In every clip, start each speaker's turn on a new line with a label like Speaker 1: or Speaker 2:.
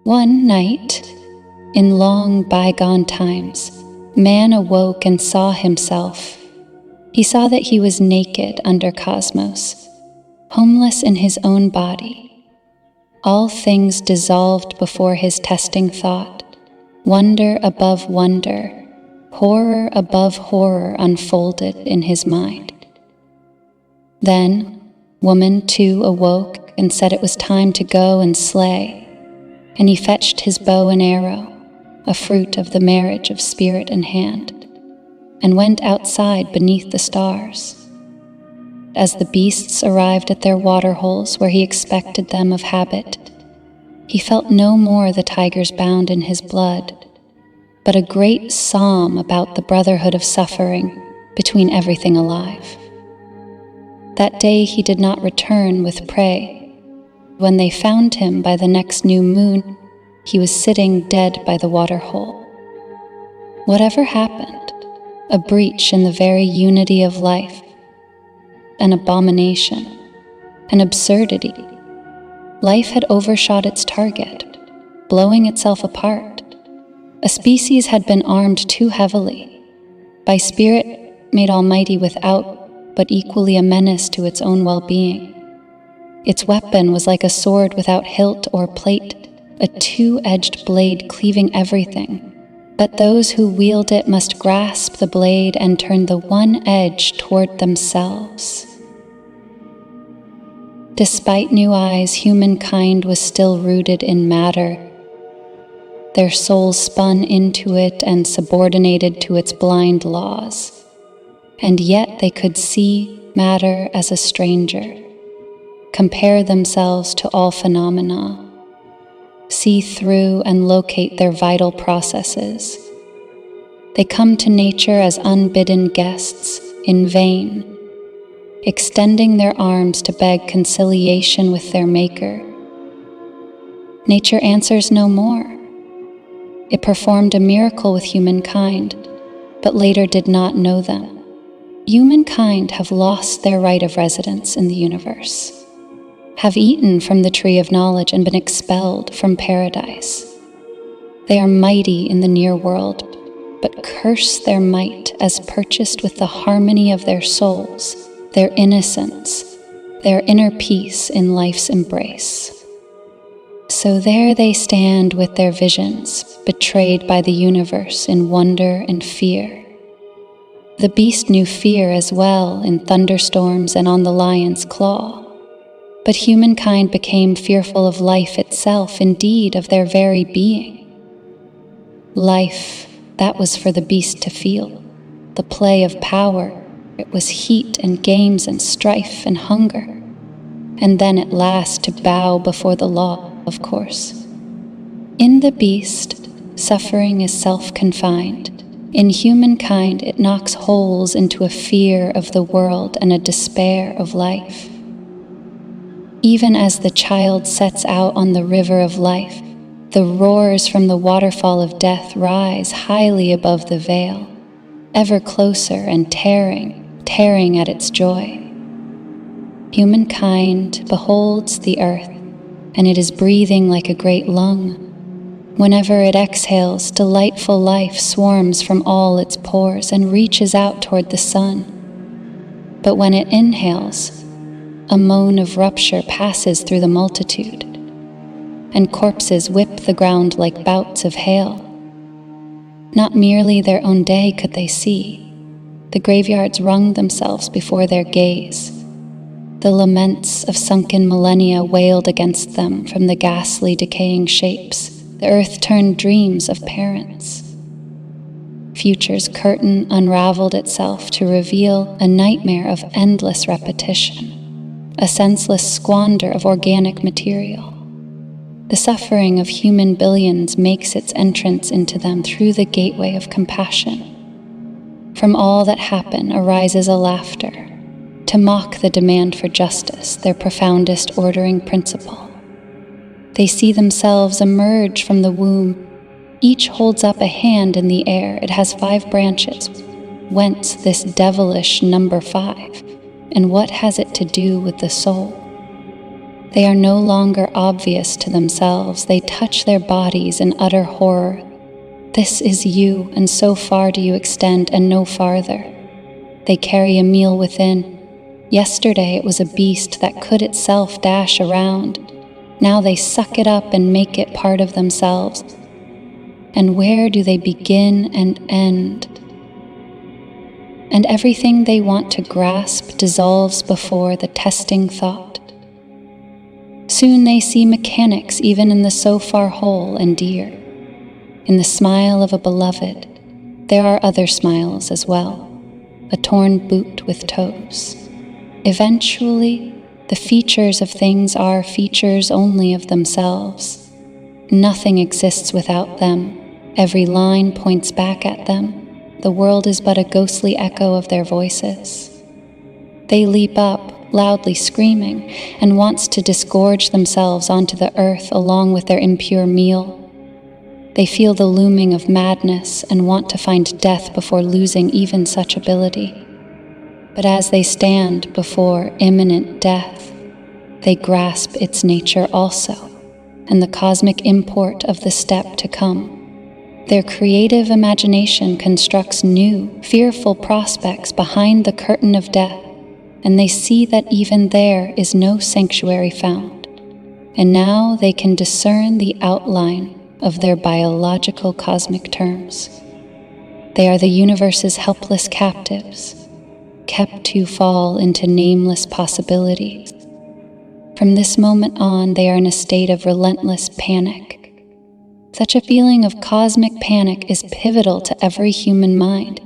Speaker 1: One night, in long bygone times, man awoke and saw himself. He saw that he was naked under cosmos, homeless in his own body. All things dissolved before his testing thought, wonder above wonder, horror above horror unfolded in his mind. Then, woman too awoke and said it was time to go and slay, and he fetched his bow and arrow, a fruit of the marriage of spirit and hand, and went outside beneath the stars. As the beasts arrived at their water holes where he expected them of habit, he felt no more the tigers bound in his blood, but a great psalm about the brotherhood of suffering between everything alive. That day he did not return with prey. When they found him by the next new moon, he was sitting dead by the water hole. Whatever happened? A breach in the very unity of life, an abomination, an absurdity. Life had overshot its target, blowing itself apart. A species had been armed too heavily, by spirit made almighty without, but equally a menace to its own well-being. Its weapon was like a sword without hilt or plate, a two-edged blade cleaving everything. But those who wield it must grasp the blade and turn the one edge toward themselves. Despite new eyes, humankind was still rooted in matter. Their souls spun into it and subordinated to its blind laws. And yet they could see matter as a stranger, compare themselves to all phenomena, see through and locate their vital processes. They come to nature as unbidden guests in vain, extending their arms to beg conciliation with their maker. Nature answers no more. It performed a miracle with humankind, but later did not know them. Humankind have lost their right of residence in the universe, have eaten from the tree of knowledge and been expelled from paradise. They are mighty in the near world, but curse their might as purchased with the harmony of their souls, their innocence, their inner peace in life's embrace. So there they stand with their visions, betrayed by the universe in wonder and fear. The beast knew fear as well in thunderstorms and on the lion's claw. But humankind became fearful of life itself, indeed of their very being. Life, that was for the beast to feel. The play of power, it was heat and games and strife and hunger. And then at last to bow before the law, of course. In the beast, suffering is self-confined. In humankind, it knocks holes into a fear of the world and a despair of life. Even as the child sets out on the river of life, the roars from the waterfall of death rise highly above the veil, ever closer and tearing at its joy. Humankind beholds the earth, and it is breathing like a great lung. Whenever it exhales, delightful life swarms from all its pores and reaches out toward the sun. But when it inhales, a moan of rupture passes through the multitude, and corpses whip the ground like bouts of hail. Not merely their own day could they see. The graveyards wrung themselves before their gaze. The laments of sunken millennia wailed against them from the ghastly decaying shapes. The earth turned dreams of parents. Future's curtain unraveled itself to reveal a nightmare of endless repetition. A senseless squander of organic material. The suffering of human billions makes its entrance into them through the gateway of compassion. From all that happen arises a laughter, to mock the demand for justice, their profoundest ordering principle. They see themselves emerge from the womb. Each holds up a hand in the air. It has 5 branches. Whence this devilish number 5? And what has it to do with the soul? They are no longer obvious to themselves. They touch their bodies in utter horror. This is you, and so far do you extend, and no farther. They carry a meal within. Yesterday it was a beast that could itself dash around. Now they suck it up and make it part of themselves. And where do they begin and end? And everything they want to grasp dissolves before the testing thought. Soon they see mechanics even in the so far whole and dear. In the smile of a beloved, there are other smiles as well, a torn boot with toes. Eventually, the features of things are features only of themselves. Nothing exists without them. Every line points back at them. The world is but a ghostly echo of their voices. They leap up, loudly screaming, and wants to disgorge themselves onto the earth along with their impure meal. They feel the looming of madness and want to find death before losing even such ability. But as they stand before imminent death, they grasp its nature also, and the cosmic import of the step to come. Their creative imagination constructs new, fearful prospects behind the curtain of death, and they see that even there is no sanctuary found. And now they can discern the outline of their biological cosmic terms. They are the universe's helpless captives, kept to fall into nameless possibilities. From this moment on, they are in a state of relentless panic. Such a feeling of cosmic panic is pivotal to every human mind.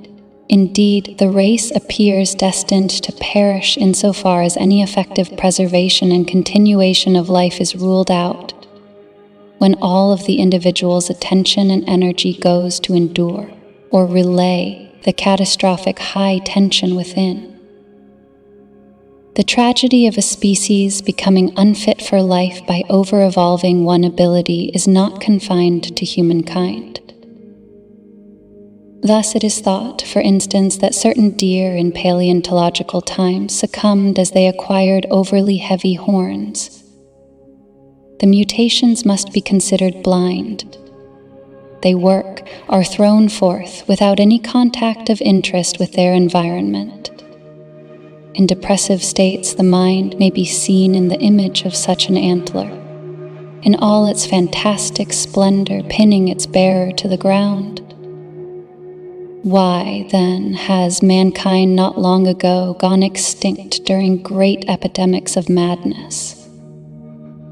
Speaker 1: Indeed, the race appears destined to perish insofar as any effective preservation and continuation of life is ruled out, when all of the individual's attention and energy goes to endure or relay the catastrophic high tension within. The tragedy of a species becoming unfit for life by over-evolving one ability is not confined to humankind. Thus it is thought, for instance, that certain deer in paleontological times succumbed as they acquired overly heavy horns. The mutations must be considered blind. They work, are thrown forth without any contact of interest with their environment. In depressive states, the mind may be seen in the image of such an antler, in all its fantastic splendor pinning its bearer to the ground. Why, then, has mankind not long ago gone extinct during great epidemics of madness?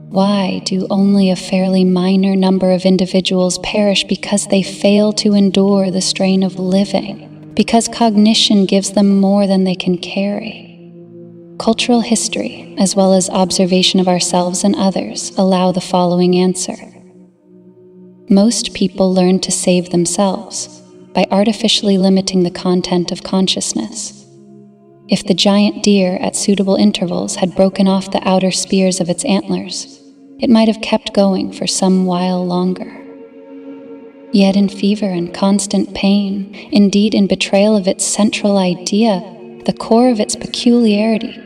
Speaker 1: Why do only a fairly minor number of individuals perish because they fail to endure the strain of living, because cognition gives them more than they can carry? Cultural history, as well as observation of ourselves and others, allow the following answer. Most people learn to save themselves by artificially limiting the content of consciousness. If the giant deer at suitable intervals had broken off the outer spears of its antlers, it might have kept going for some while longer. Yet in fever and constant pain, indeed in betrayal of its central idea, the core of its peculiarity,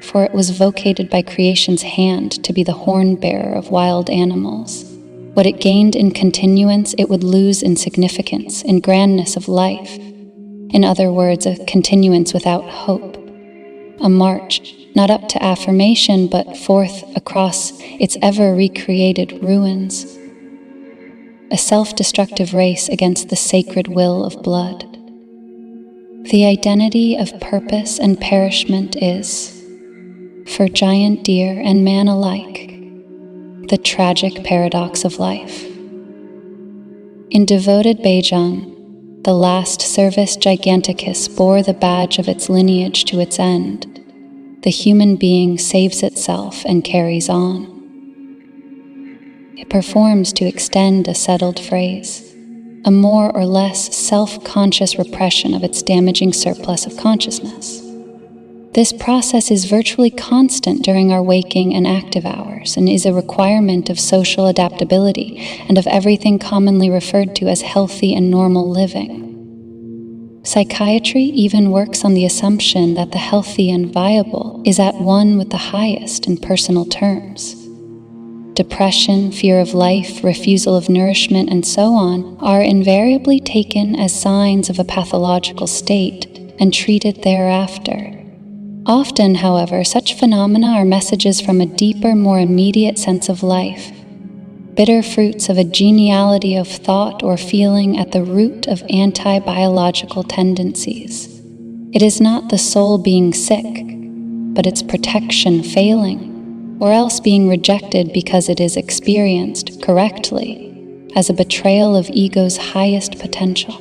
Speaker 1: for it was vocated by creation's hand to be the horn-bearer of wild animals. What it gained in continuance, it would lose in significance, in grandness of life. In other words, a continuance without hope. A march, not up to affirmation, but forth across its ever-recreated ruins. A self-destructive race against the sacred will of blood. The identity of purpose and perishment is, for giant deer and man alike, the tragic paradox of life. In devoted Beijing, the last Cervus giganticus bore the badge of its lineage to its end. The human being saves itself and carries on. It performs to extend a settled phrase, a more or less self-conscious repression of its damaging surplus of consciousness. This process is virtually constant during our waking and active hours and is a requirement of social adaptability and of everything commonly referred to as healthy and normal living. Psychiatry even works on the assumption that the healthy and viable is at one with the highest in personal terms. Depression, fear of life, refusal of nourishment, and so on are invariably taken as signs of a pathological state and treated thereafter. Often, however, such phenomena are messages from a deeper, more immediate sense of life, bitter fruits of a geniality of thought or feeling at the root of anti-biological tendencies. It is not the soul being sick, but its protection failing, or else being rejected because it is experienced correctly as a betrayal of ego's highest potential.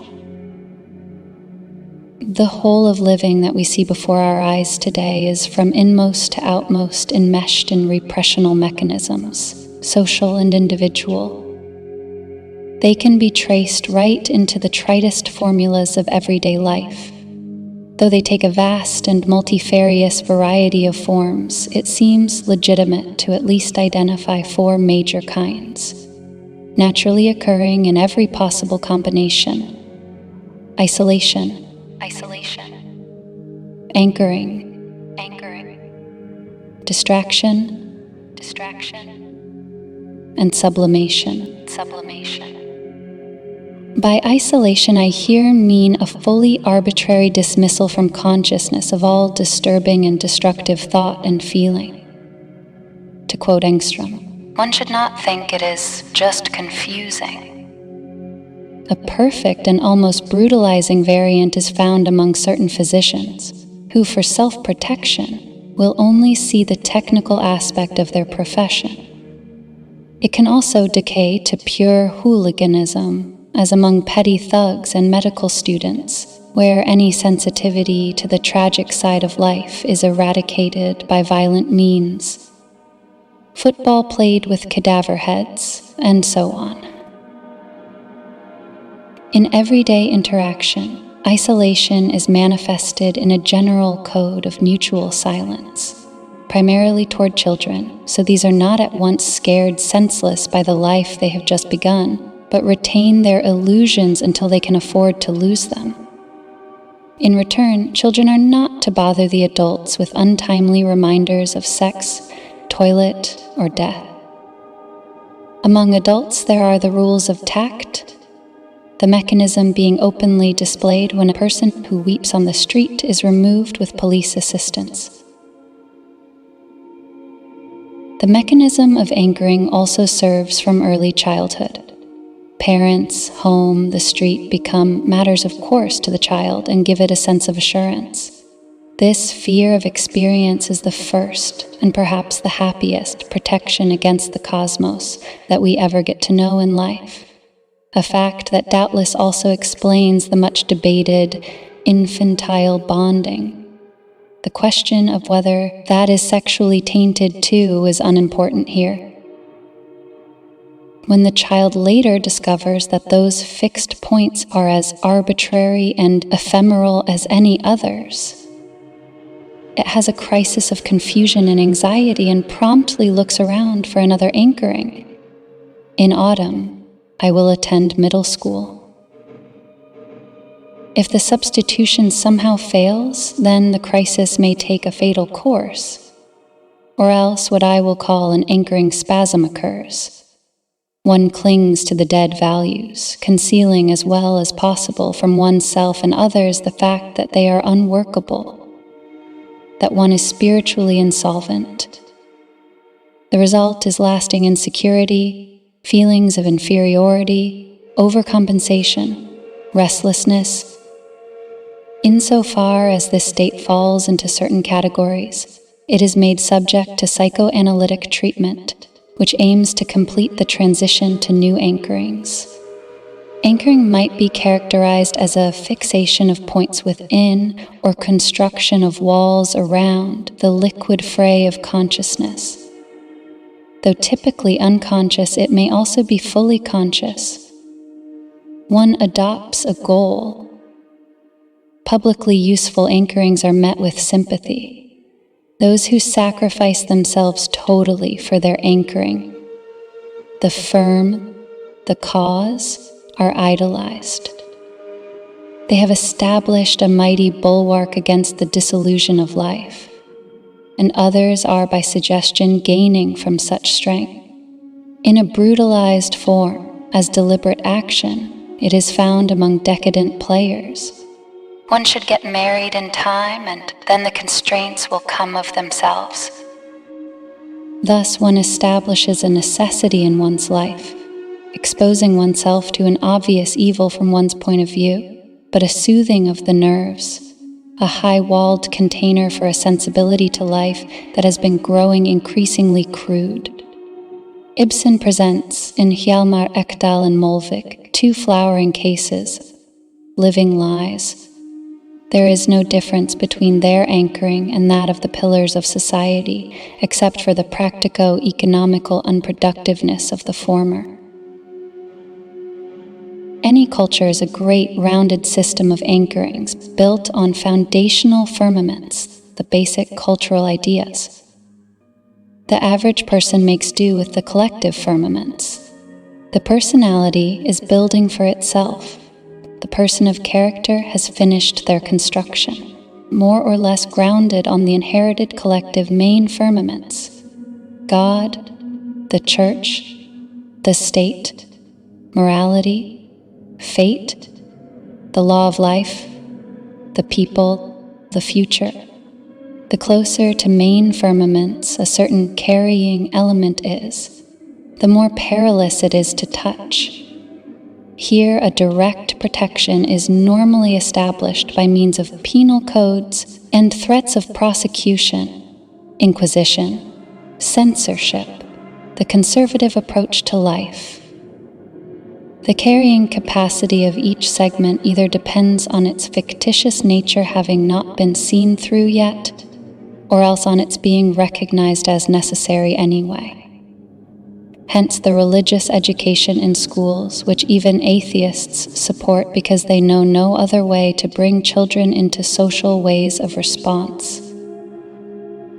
Speaker 1: The whole of living that we see before our eyes today is from inmost to outmost enmeshed in repressional mechanisms, social and individual. They can be traced right into the tritest formulas of everyday life. Though they take a vast and multifarious variety of forms, it seems legitimate to at least identify 4 major kinds, naturally occurring in every possible combination: isolation, anchoring, distraction, and sublimation. By isolation, I here mean a fully arbitrary dismissal from consciousness of all disturbing and destructive thought and feeling. To quote Engstrom, "One should not think it is just confusing." A perfect and almost brutalizing variant is found among certain physicians, who, for self-protection, will only see the technical aspect of their profession. It can also decay to pure hooliganism, as among petty thugs and medical students, where any sensitivity to the tragic side of life is eradicated by violent means. Football played with cadaver heads, and so on. In everyday interaction, isolation is manifested in a general code of mutual silence, primarily toward children, so these are not at once scared senseless by the life they have just begun, but retain their illusions until they can afford to lose them. In return, children are not to bother the adults with untimely reminders of sex, toilet, or death. Among adults, there are the rules of tact, the mechanism being openly displayed when a person who weeps on the street is removed with police assistance. The mechanism of anchoring also serves from early childhood. Parents, home, the street become matters of course to the child and give it a sense of assurance. This fear of experience is the first, and perhaps the happiest, protection against the cosmos that we ever get to know in life. A fact that doubtless also explains the much debated infantile bonding. The question of whether that is sexually tainted too is unimportant here. When the child later discovers that those fixed points are as arbitrary and ephemeral as any others, it has a crisis of confusion and anxiety and promptly looks around for another anchoring. In autumn, I will attend middle school. If the substitution somehow fails, then the crisis may take a fatal course, or else what I will call an anchoring spasm occurs. One clings to the dead values, concealing as well as possible from oneself and others the fact that they are unworkable, that one is spiritually insolvent. The result is lasting insecurity, feelings of inferiority, overcompensation, restlessness. Insofar as this state falls into certain categories, it is made subject to psychoanalytic treatment, which aims to complete the transition to new anchorings. Anchoring might be characterized as a fixation of points within or construction of walls around the liquid fray of consciousness. Though typically unconscious, it may also be fully conscious. One adopts a goal. Publicly useful anchorings are met with sympathy. Those who sacrifice themselves totally for their anchoring, the firm, the cause, are idolized. They have established a mighty bulwark against the disillusion of life, and others are by suggestion gaining from such strength. In a brutalized form, as deliberate action, it is found among decadent players. One should get married in time, and then the constraints will come of themselves. Thus, one establishes a necessity in one's life, exposing oneself to an obvious evil from one's point of view, but a soothing of the nerves, a high-walled container for a sensibility to life that has been growing increasingly crude. Ibsen presents in Hjalmar Ekdal and Molvik 2 flowering cases, living lies. There is no difference between their anchoring and that of the pillars of society, except for the practico-economical unproductiveness of the former. Any culture is a great rounded system of anchorings built on foundational firmaments, the basic cultural ideas. The average person makes do with the collective firmaments. The personality is building for itself. The person of character has finished their construction, more or less grounded on the inherited collective main firmaments: God, the church, the state, morality, fate, the law of life, the people, the future. The closer to main firmaments a certain carrying element is, the more perilous it is to touch. Here, a direct protection is normally established by means of penal codes and threats of prosecution, inquisition, censorship, the conservative approach to life. The carrying capacity of each segment either depends on its fictitious nature having not been seen through yet, or else on its being recognized as necessary anyway. Hence the religious education in schools, which even atheists support because they know no other way to bring children into social ways of response.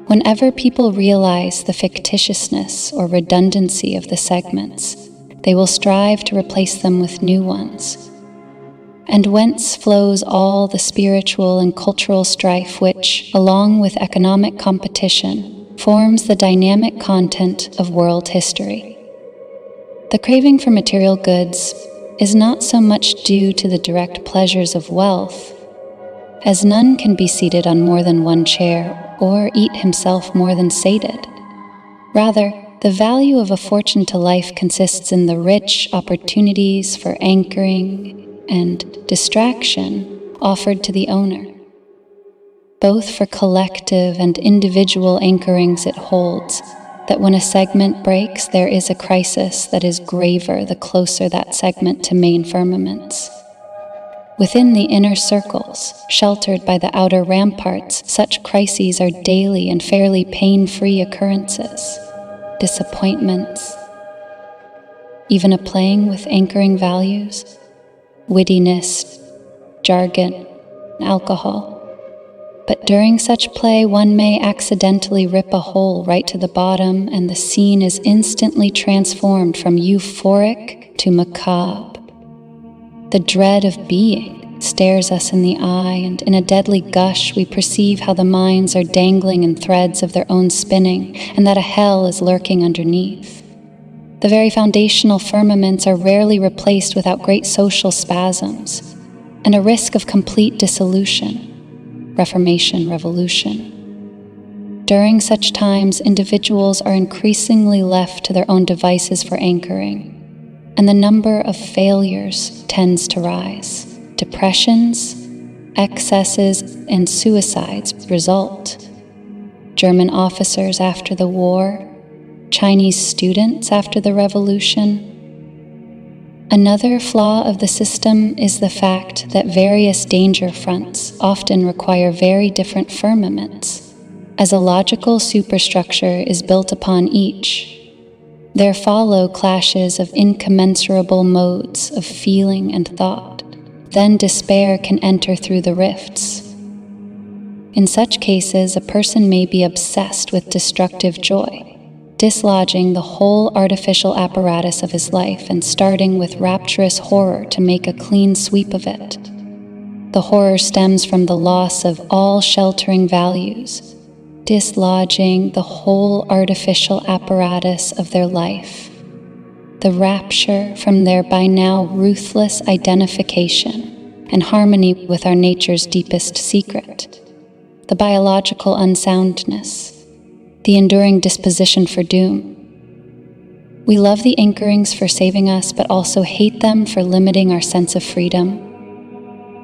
Speaker 1: Whenever people realize the fictitiousness or redundancy of the segments, they will strive to replace them with new ones. And whence flows all the spiritual and cultural strife which, along with economic competition, forms the dynamic content of world history. The craving for material goods is not so much due to the direct pleasures of wealth, as none can be seated on more than one chair or eat himself more than sated. Rather, the value of a fortune to life consists in the rich opportunities for anchoring and distraction offered to the owner. Both for collective and individual anchorings it holds that when a segment breaks, there is a crisis that is graver the closer that segment to main firmaments. Within the inner circles, sheltered by the outer ramparts, such crises are daily and fairly pain-free occurrences. Disappointments, even a playing with anchoring values, wittiness, jargon, alcohol. But during such play, one may accidentally rip a hole right to the bottom, and the scene is instantly transformed from euphoric to macabre. The dread of being stares us in the eye, and in a deadly gush we perceive how the minds are dangling in threads of their own spinning, and that a hell is lurking underneath. The very foundational firmaments are rarely replaced without great social spasms, and a risk of complete dissolution, reformation, revolution. During such times, individuals are increasingly left to their own devices for anchoring, and the number of failures tends to rise. Depressions, excesses, and suicides result. German officers after the war, Chinese students after the revolution. Another flaw of the system is the fact that various danger fronts often require very different firmaments, as a logical superstructure is built upon each. There follow clashes of incommensurable modes of feeling and thought. Then despair can enter through the rifts. In such cases, a person may be obsessed with destructive joy, dislodging the whole artificial apparatus of his life and starting with rapturous horror to make a clean sweep of it. The horror stems from the loss of all sheltering values, dislodging the whole artificial apparatus of their life. The rapture from their by now ruthless identification and harmony with our nature's deepest secret. The biological unsoundness, the enduring disposition for doom. We love the anchorings for saving us, but also hate them for limiting our sense of freedom.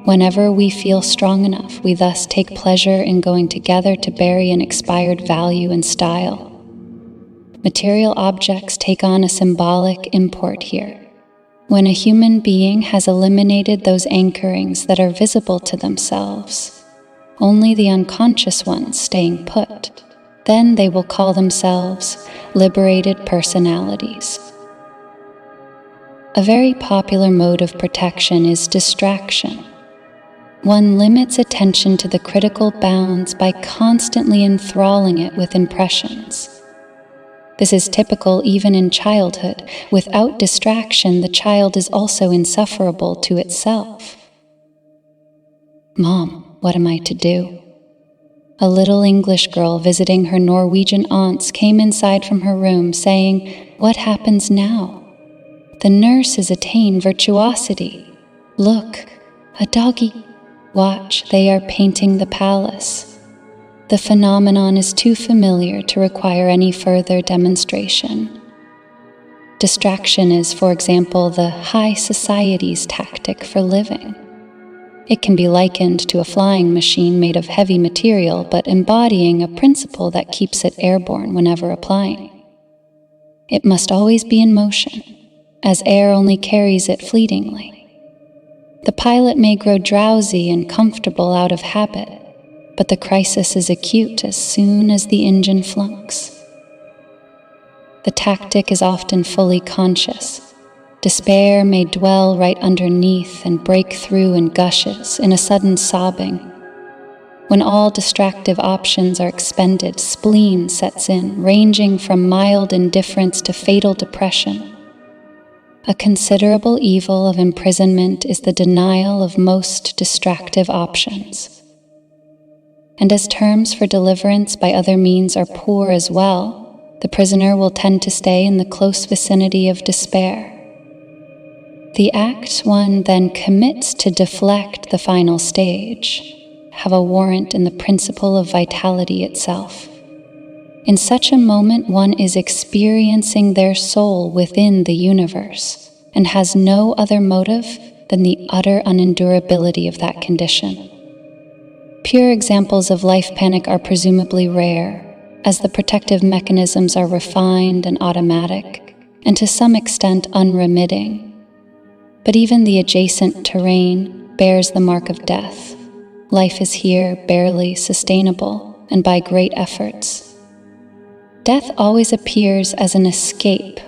Speaker 1: Whenever we feel strong enough, we thus take pleasure in going together to bury an expired value and style. Material objects take on a symbolic import here. When a human being has eliminated those anchorings that are visible to themselves, only the unconscious ones staying put, then they will call themselves liberated personalities. A very popular mode of protection is distraction. One limits attention to the critical bounds by constantly enthralling it with impressions. This is typical even in childhood. Without distraction, the child is also insufferable to itself. Mom, what am I to do? A little English girl visiting her Norwegian aunts came inside from her room saying, "What happens now? The nurses attain virtuosity. Look, a doggy. Watch, they are painting the palace." The phenomenon is too familiar to require any further demonstration. Distraction is, for example, the high society's tactic for living. It can be likened to a flying machine made of heavy material, but embodying a principle that keeps it airborne whenever applying. It must always be in motion, as air only carries it fleetingly. The pilot may grow drowsy and comfortable out of habit, but the crisis is acute as soon as the engine flunks. The tactic is often fully conscious. Despair may dwell right underneath and break through in gushes, in a sudden sobbing. When all distractive options are expended, spleen sets in, ranging from mild indifference to fatal depression. A considerable evil of imprisonment is the denial of most distractive options. And as terms for deliverance by other means are poor as well, the prisoner will tend to stay in the close vicinity of despair. The act one then commits to deflect the final stage have a warrant in the principle of vitality itself. In such a moment, one is experiencing their soul within the universe and has no other motive than the utter unendurability of that condition. Pure examples of life panic are presumably rare, as the protective mechanisms are refined and automatic, and to some extent unremitting. But even the adjacent terrain bears the mark of death. Life is here barely sustainable, and by great efforts. Death always appears as an escape.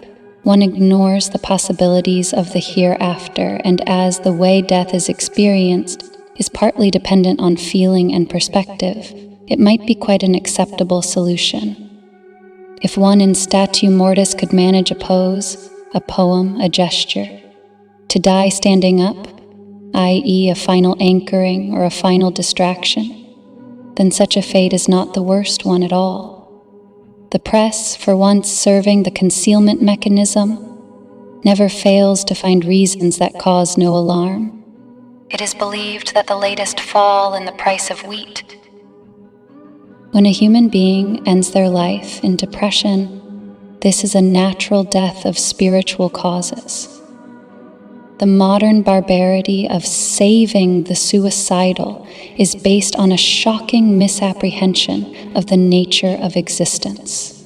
Speaker 1: One ignores the possibilities of the hereafter, and as the way death is experienced is partly dependent on feeling and perspective, it might be quite an acceptable solution. If one in statu mortis could manage a pose, a poem, a gesture, to die standing up, i.e. a final anchoring or a final distraction, then such a fate is not the worst one at all. The press, for once serving the concealment mechanism, never fails to find reasons that cause no alarm. It is believed that the latest fall in the price of wheat. When a human being ends their life in depression, this is a natural death of spiritual causes. The modern barbarity of saving the suicidal is based on a shocking misapprehension of the nature of existence.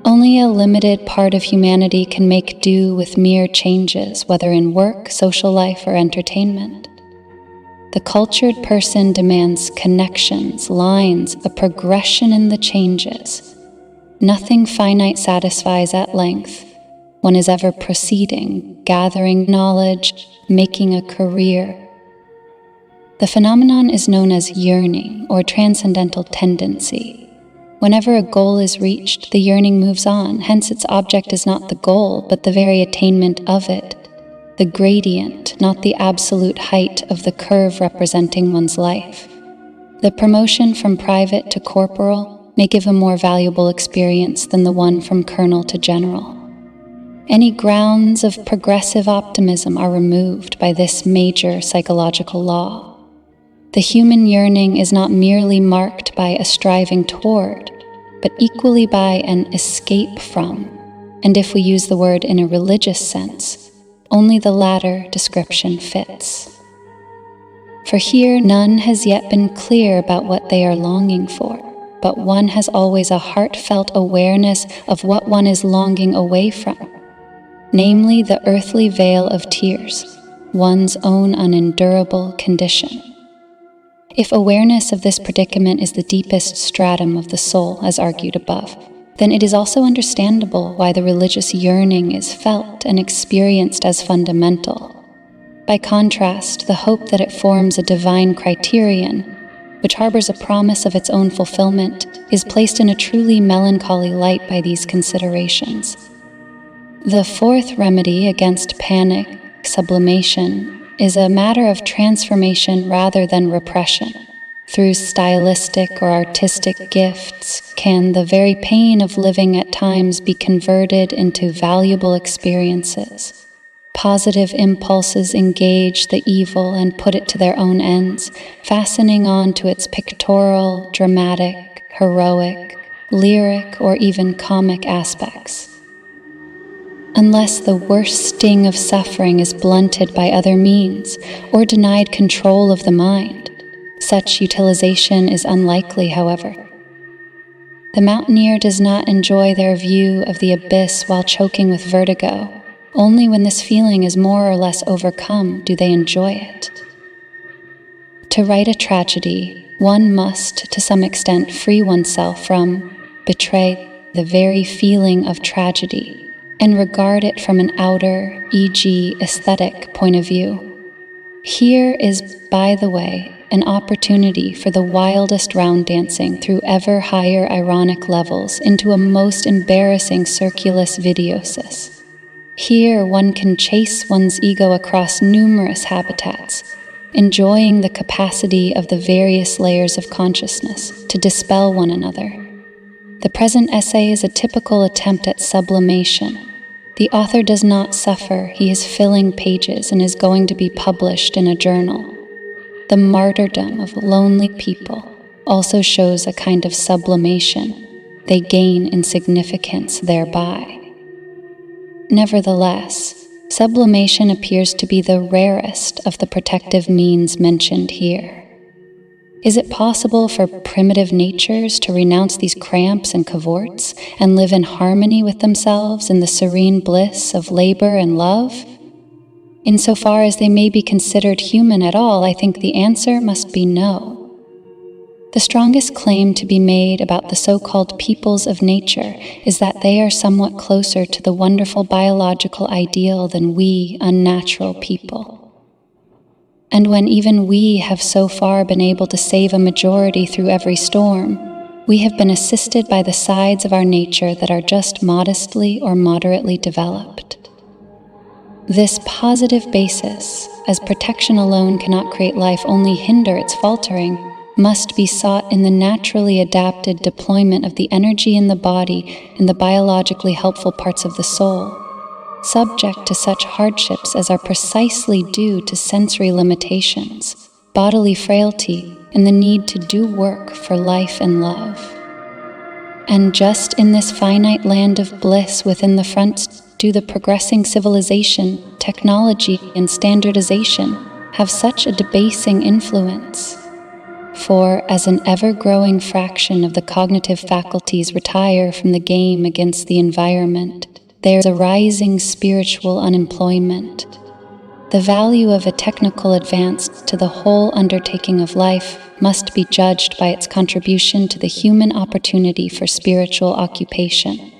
Speaker 1: Only a limited part of humanity can make do with mere changes, whether in work, social life, or entertainment. The cultured person demands connections, lines, a progression in the changes. Nothing finite satisfies at length. One is ever proceeding, gathering knowledge, making a career. The phenomenon is known as yearning or transcendental tendency. Whenever a goal is reached, the yearning moves on, hence its object is not the goal, but the very attainment of it. the gradient, not the absolute height of the curve representing one's life. The promotion from private to corporal may give a more valuable experience than the one from colonel to general. Any grounds of progressive optimism are removed by this major psychological law. The human yearning is not merely marked by a striving toward, but equally by an escape from, and if we use the word in a religious sense, only the latter description fits. For here none has yet been clear about what they are longing for, but one has always a heartfelt awareness of what one is longing away from, namely the earthly vale of tears, one's own unendurable condition. If awareness of this predicament is the deepest stratum of the soul, as argued above, then it is also understandable why the religious yearning is felt and experienced as fundamental. By contrast, the hope that it forms a divine criterion, which harbors a promise of its own fulfillment, is placed in a truly melancholy light by these considerations. The fourth remedy against panic, sublimation, is a matter of transformation rather than repression. Through stylistic or artistic gifts, can the very pain of living at times be converted into valuable experiences? Positive impulses engage the evil and put it to their own ends, fastening on to its pictorial, dramatic, heroic, lyric, or even comic aspects. Unless the worst sting of suffering is blunted by other means or denied control of the mind, such utilization is unlikely, however. The mountaineer does not enjoy their view of the abyss while choking with vertigo. Only when this feeling is more or less overcome do they enjoy it. To write a tragedy, one must, to some extent, free oneself from, betray the very feeling of tragedy, and regard it from an outer, e.g., aesthetic point of view. Here is, by the way, an opportunity for the wildest round dancing through ever higher ironic levels into a most embarrassing circulus videosus. Here one can chase one's ego across numerous habitats, enjoying the capacity of the various layers of consciousness to dispel one another. The present essay is a typical attempt at sublimation. The author does not suffer, he is filling pages and is going to be published in a journal. The martyrdom of lonely people also shows a kind of sublimation. They gain in significance thereby. Nevertheless, sublimation appears to be the rarest of the protective means mentioned here. Is it possible for primitive natures to renounce these cramps and cavorts and live in harmony with themselves in the serene bliss of labor and love? Insofar as they may be considered human at all, I think the answer must be no. The strongest claim to be made about the so-called peoples of nature is that they are somewhat closer to the wonderful biological ideal than we unnatural people. And when even we have so far been able to save a majority through every storm, we have been assisted by the sides of our nature that are just modestly or moderately developed. This positive basis, as protection alone cannot create life, only hinder its faltering, must be sought in the naturally adapted deployment of the energy in the body in the biologically helpful parts of the soul, subject to such hardships as are precisely due to sensory limitations, bodily frailty, and the need to do work for life and love. And just in this finite land of bliss within the fronts do the progressing civilization, technology, and standardization have such a debasing influence. For as an ever-growing fraction of the cognitive faculties retire from the game against the environment, there's a rising spiritual unemployment. The value of a technical advance to the whole undertaking of life must be judged by its contribution to the human opportunity for spiritual occupation.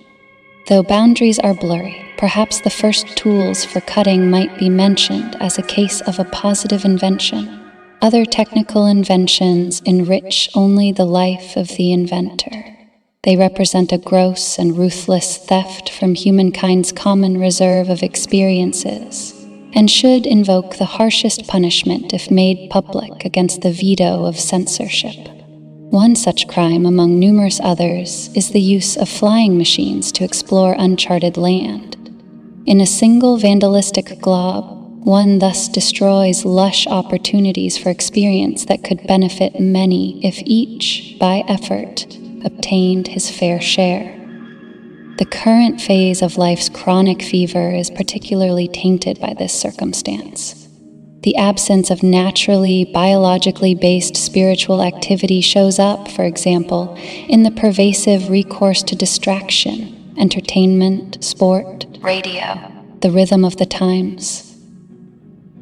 Speaker 1: Though boundaries are blurry, perhaps the first tools for cutting might be mentioned as a case of a positive invention. Other technical inventions enrich only the life of the inventor. They represent a gross and ruthless theft from humankind's common reserve of experiences. and should invoke the harshest punishment if made public against the veto of censorship. One such crime, among numerous others, is the use of flying machines to explore uncharted land. In a single vandalistic glob, one thus destroys lush opportunities for experience that could benefit many if each, by effort, obtained his fair share. The current phase of life's chronic fever is particularly tainted by this circumstance. The absence of naturally, biologically based spiritual activity shows up, for example, in the pervasive recourse to distraction, entertainment, sport, radio, the rhythm of the times.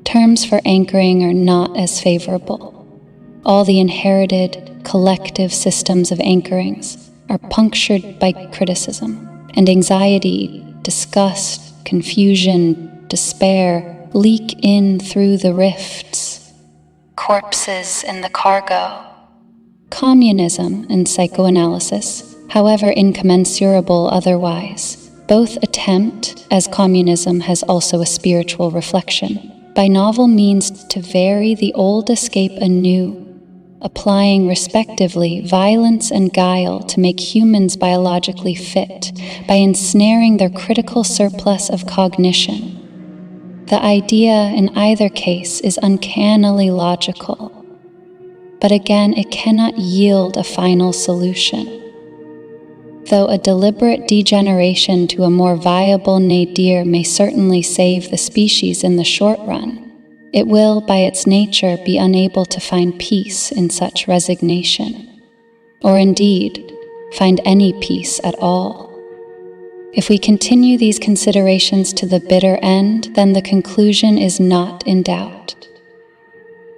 Speaker 1: Terms for anchoring are not as favorable. All the inherited, collective systems of anchorings are punctured by criticism, and anxiety, disgust, confusion, despair leak in through the rifts. Corpses in the cargo. Communism and psychoanalysis, however incommensurable otherwise, both attempt, as communism has also a spiritual reflection, by novel means to vary the old escape anew, applying respectively violence and guile to make humans biologically fit by ensnaring their critical surplus of cognition. The idea in either case is uncannily logical, but again it cannot yield a final solution. Though a deliberate degeneration to a more viable nadir may certainly save the species in the short run, it will, by its nature, be unable to find peace in such resignation, or indeed, find any peace at all. If we continue these considerations to the bitter end, then the conclusion is not in doubt.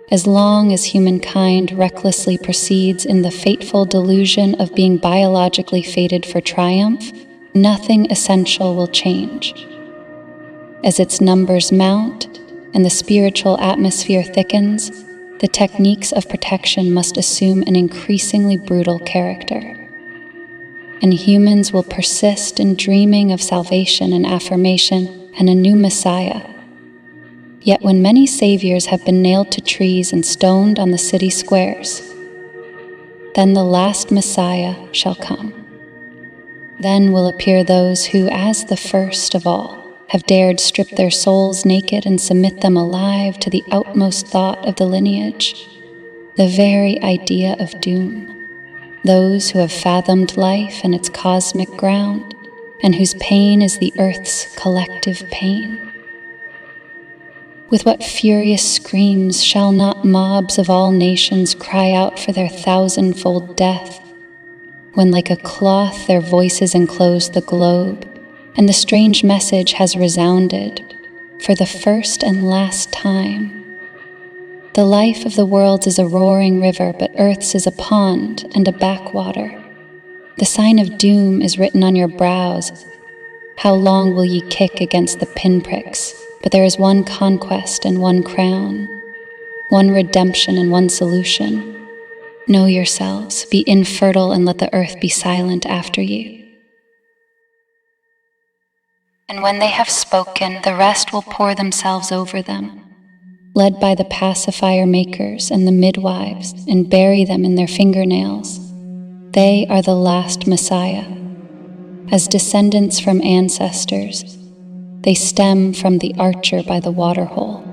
Speaker 1: As long as humankind recklessly proceeds in the fateful delusion of being biologically fated for triumph, nothing essential will change. As its numbers mount and the spiritual atmosphere thickens, the techniques of protection must assume an increasingly brutal character. And humans will persist in dreaming of salvation and affirmation and a new Messiah. Yet when many saviors have been nailed to trees and stoned on the city squares, then the last Messiah shall come. Then will appear those who, as the first of all, have dared strip their souls naked and submit them alive to the outmost thought of the lineage, the very idea of doom. Those who have fathomed life and its cosmic ground, and whose pain is the earth's collective pain. With what furious screams shall not mobs of all nations cry out for their thousandfold death, when like a cloth their voices enclose the globe, and the strange message has resounded, for the first and last time. The life of the worlds is a roaring river, but Earth's is a pond and a backwater. The sign of doom is written on your brows. How long will ye kick against the pinpricks? But there is one conquest and one crown, one redemption and one solution. Know yourselves, be infertile, and let the earth be silent after you. And when they have spoken, the rest will pour themselves over them, led by the pacifier makers and the midwives, and bury them in their fingernails. They are the last Messiah. As descendants from ancestors, they stem from the archer by the waterhole.